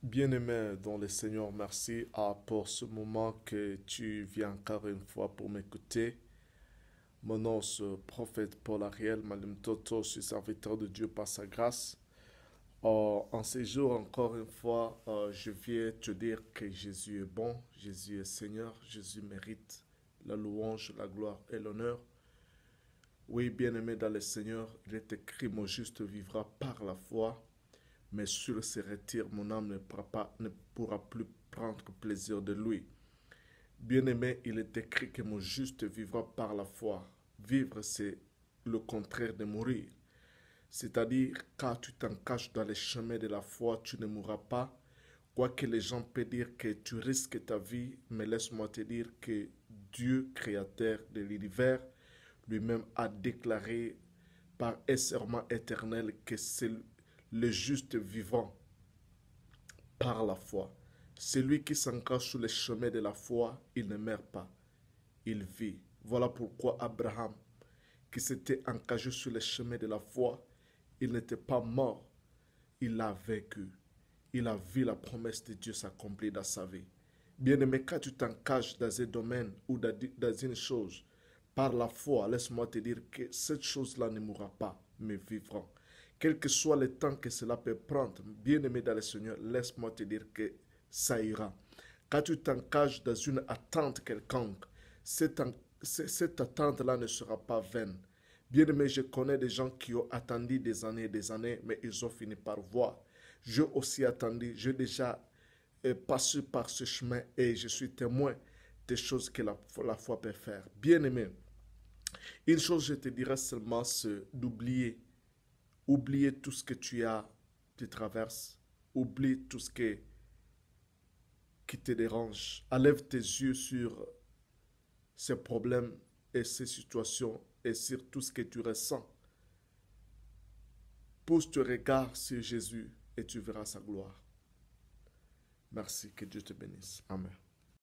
Bien-aimé dans le Seigneur, merci pour ce moment que tu viens encore une fois pour m'écouter. Mon nom est prophète Paul Ariel Malim Toto, je suis serviteur de Dieu par sa grâce. En ce jour, encore une fois, je viens te dire que Jésus est bon, Jésus est Seigneur, Jésus mérite la louange, la gloire et l'honneur. Oui, bien-aimé dans le Seigneur, il est écrit, mon juste vivra par la foi. Mais s'il se retire, mon âme ne pourra plus prendre plaisir de lui. Bien-aimé, il est écrit que mon juste vivra par la foi. Vivre, c'est le contraire de mourir. C'est-à-dire, quand tu t'encaches dans les chemins de la foi, tu ne mourras pas. Quoique les gens peuvent dire que tu risques ta vie, mais laisse-moi te dire que Dieu, créateur de l'univers, lui-même a déclaré par un serment éternel que c'est le juste vivant par la foi. Celui qui s'ancre sur les chemins de la foi, il ne meurt pas, il vit. Voilà pourquoi Abraham, qui s'était engagé sur les chemins de la foi, il n'était pas mort, il a vécu. Il a vu la promesse de Dieu s'accomplir dans sa vie. Bien-aimé, quand tu t'engages dans un domaine ou dans une chose, par la foi, laisse-moi te dire que cette chose-là ne mourra pas, mais vivra. Quel que soit le temps que cela peut prendre, bien-aimé dans le Seigneur, laisse-moi te dire que ça ira. Quand tu t'engages dans une attente quelconque, cette attente-là ne sera pas vaine. Bien-aimé, je connais des gens qui ont attendu des années, mais ils ont fini par voir. J'ai aussi attendu, j'ai déjà passé par ce chemin et je suis témoin des choses que la foi peut faire. Bien-aimé, une chose je te dirais seulement, c'est d'oublier. Oublier tout ce que tu traverses. Oublie tout ce qui te dérange. Enlève tes yeux sur ces problèmes et ces situations et sur tout ce que tu ressens. Pose ton regard sur Jésus et tu verras sa gloire. Merci, que Dieu te bénisse. Amen.